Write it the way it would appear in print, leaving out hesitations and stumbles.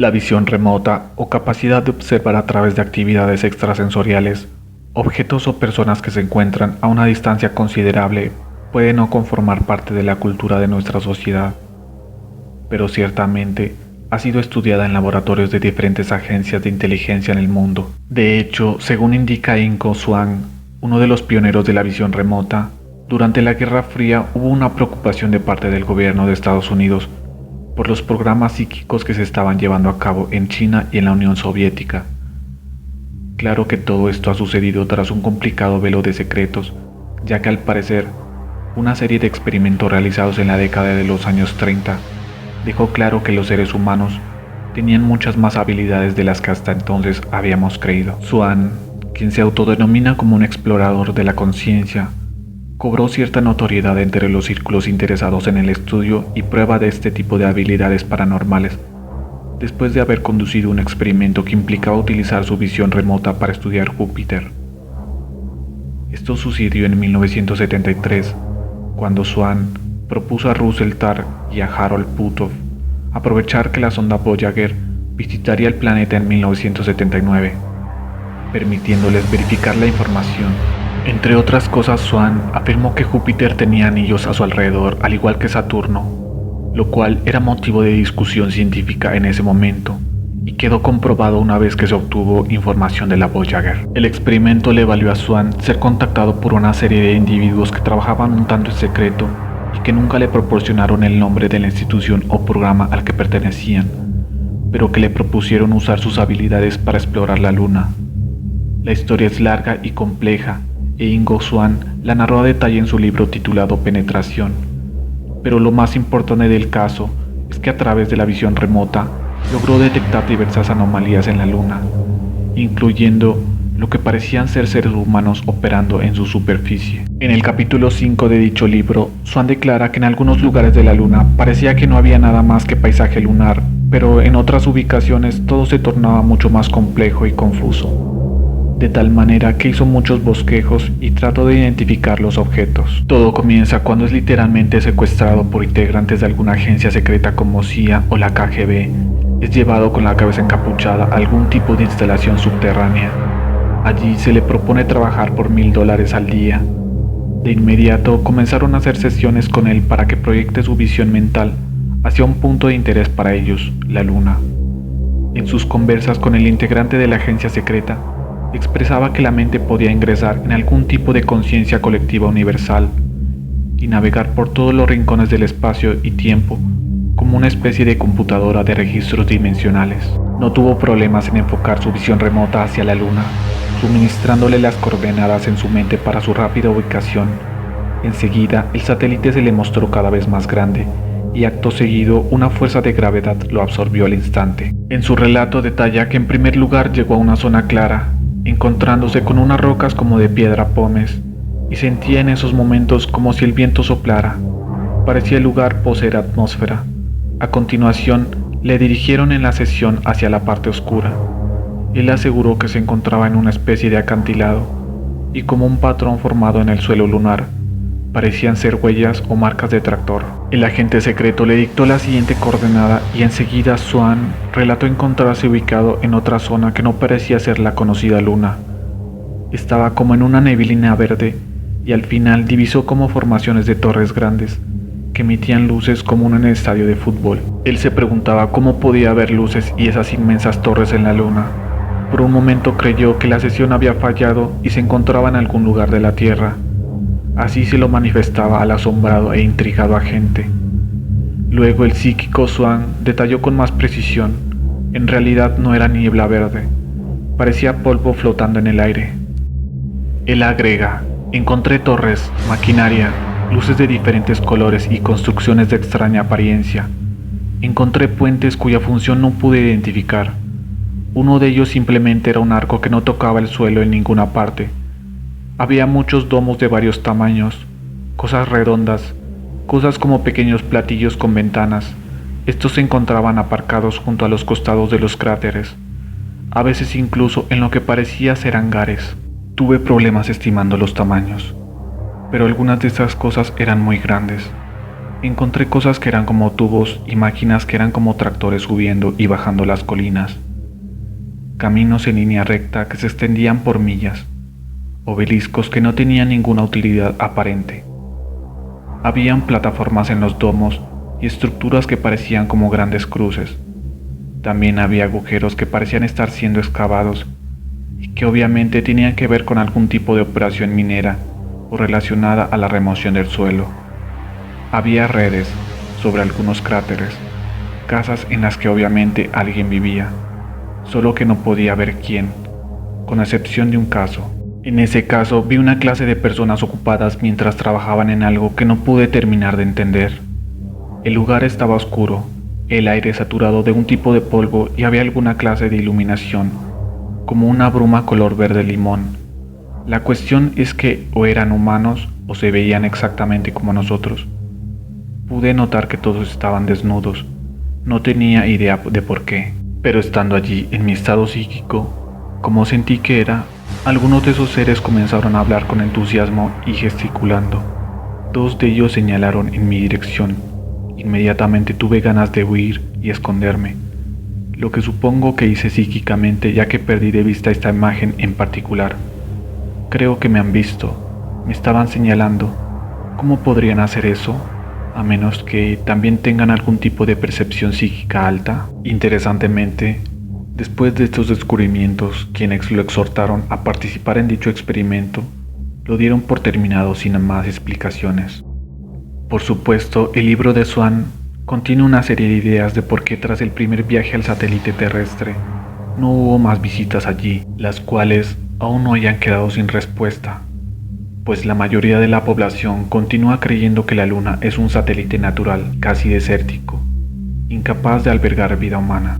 La visión remota o capacidad de observar a través de actividades extrasensoriales, objetos o personas que se encuentran a una distancia considerable puede no conformar parte de la cultura de nuestra sociedad, pero ciertamente ha sido estudiada en laboratorios de diferentes agencias de inteligencia en el mundo. De hecho, según indica Ingo Swann, uno de los pioneros de la visión remota, durante la Guerra Fría hubo una preocupación de parte del gobierno de Estados Unidos por los programas psíquicos que se estaban llevando a cabo en China y en la Unión Soviética. Claro que todo esto ha sucedido tras un complicado velo de secretos, ya que al parecer, una serie de experimentos realizados en la década de los años 30 dejó claro que los seres humanos tenían muchas más habilidades de las que hasta entonces habíamos creído. Swann, quien se autodenomina como un explorador de la conciencia, cobró cierta notoriedad entre los círculos interesados en el estudio y prueba de este tipo de habilidades paranormales, después de haber conducido un experimento que implicaba utilizar su visión remota para estudiar Júpiter. Esto sucedió en 1973, cuando Swann propuso a Russell Targ y a Harold Puthoff aprovechar que la sonda Voyager visitaría el planeta en 1979, permitiéndoles verificar la información. Entre otras cosas, Swann afirmó que Júpiter tenía anillos a su alrededor, al igual que Saturno, lo cual era motivo de discusión científica en ese momento, y quedó comprobado una vez que se obtuvo información de la Voyager. El experimento le valió a Swann ser contactado por una serie de individuos que trabajaban un tanto en secreto y que nunca le proporcionaron el nombre de la institución o programa al que pertenecían, pero que le propusieron usar sus habilidades para explorar la Luna. La historia es larga y compleja, e Ingo Swann la narró a detalle en su libro titulado Penetración, pero lo más importante del caso es que a través de la visión remota logró detectar diversas anomalías en la Luna, incluyendo lo que parecían ser seres humanos operando en su superficie. En el capítulo 5 de dicho libro, Swann declara que en algunos lugares de la Luna parecía que no había nada más que paisaje lunar, pero en otras ubicaciones todo se tornaba mucho más complejo y confuso, de tal manera que hizo muchos bosquejos y trató de identificar los objetos. Todo comienza cuando es literalmente secuestrado por integrantes de alguna agencia secreta como CIA o la KGB. Es llevado con la cabeza encapuchada a algún tipo de instalación subterránea. Allí se le propone trabajar por $1000 al día. De inmediato comenzaron a hacer sesiones con él para que proyecte su visión mental hacia un punto de interés para ellos, la Luna. En sus conversas con el integrante de la agencia secreta, expresaba que la mente podía ingresar en algún tipo de conciencia colectiva universal y navegar por todos los rincones del espacio y tiempo como una especie de computadora de registros dimensionales. No tuvo problemas en enfocar su visión remota hacia la Luna, suministrándole las coordenadas en su mente para su rápida ubicación. Enseguida, el satélite se le mostró cada vez más grande y acto seguido una fuerza de gravedad lo absorbió al instante. En su relato detalla que en primer lugar llegó a una zona clara, encontrándose con unas rocas como de piedra pómez, y sentía en esos momentos como si el viento soplara. Parecía el lugar poseer atmósfera. A continuación, le dirigieron en la sesión hacia la parte oscura. Él aseguró que se encontraba en una especie de acantilado, y como un patrón formado en el suelo lunar, parecían ser huellas o marcas de tractor. El agente secreto le dictó la siguiente coordenada y enseguida Swann relató encontrarse ubicado en otra zona que no parecía ser la conocida Luna. Estaba como en una neblina verde y al final divisó como formaciones de torres grandes que emitían luces como en un estadio de fútbol. Él se preguntaba cómo podía haber luces y esas inmensas torres en la Luna. Por un momento creyó que la sesión había fallado y se encontraba en algún lugar de la Tierra. Así se lo manifestaba al asombrado e intrigado agente. Luego el psíquico Swann detalló con más precisión. En realidad no era niebla verde, parecía polvo flotando en el aire. Él agrega: encontré torres, maquinaria, luces de diferentes colores y construcciones de extraña apariencia. Encontré puentes cuya función no pude identificar. Uno de ellos simplemente era un arco que no tocaba el suelo en ninguna parte. Había muchos domos de varios tamaños, cosas redondas, cosas como pequeños platillos con ventanas. Estos se encontraban aparcados junto a los costados de los cráteres, a veces incluso en lo que parecía ser hangares. Tuve problemas estimando los tamaños, pero algunas de esas cosas eran muy grandes. Encontré cosas que eran como tubos y máquinas que eran como tractores subiendo y bajando las colinas. Caminos en línea recta que se extendían por millas. Obeliscos que no tenían ninguna utilidad aparente. Habían plataformas en los domos y estructuras que parecían como grandes cruces. También había agujeros que parecían estar siendo excavados y que obviamente tenían que ver con algún tipo de operación minera o relacionada a la remoción del suelo. Había redes sobre algunos cráteres, casas en las que obviamente alguien vivía, solo que no podía ver quién, con excepción de un caso. En ese caso vi una clase de personas ocupadas mientras trabajaban en algo que no pude terminar de entender. El lugar estaba oscuro, el aire saturado de un tipo de polvo y había alguna clase de iluminación, como una bruma color verde limón. La cuestión es que o eran humanos o se veían exactamente como nosotros. Pude notar que todos estaban desnudos. No tenía idea de por qué, pero estando allí en mi estado psíquico, como sentí que era, algunos de esos seres comenzaron a hablar con entusiasmo y gesticulando. Dos de ellos señalaron en mi dirección. Inmediatamente tuve ganas de huir y esconderme, lo que supongo que hice psíquicamente ya que perdí de vista esta imagen en particular. Creo que me han visto, me estaban señalando. ¿Cómo podrían hacer eso? A menos que también tengan algún tipo de percepción psíquica alta. Interesantemente, después de estos descubrimientos, quienes lo exhortaron a participar en dicho experimento, lo dieron por terminado sin más explicaciones. Por supuesto, el libro de Swan contiene una serie de ideas de por qué tras el primer viaje al satélite terrestre no hubo más visitas allí, las cuales aún no hayan quedado sin respuesta, pues la mayoría de la población continúa creyendo que la Luna es un satélite natural casi desértico, incapaz de albergar vida humana.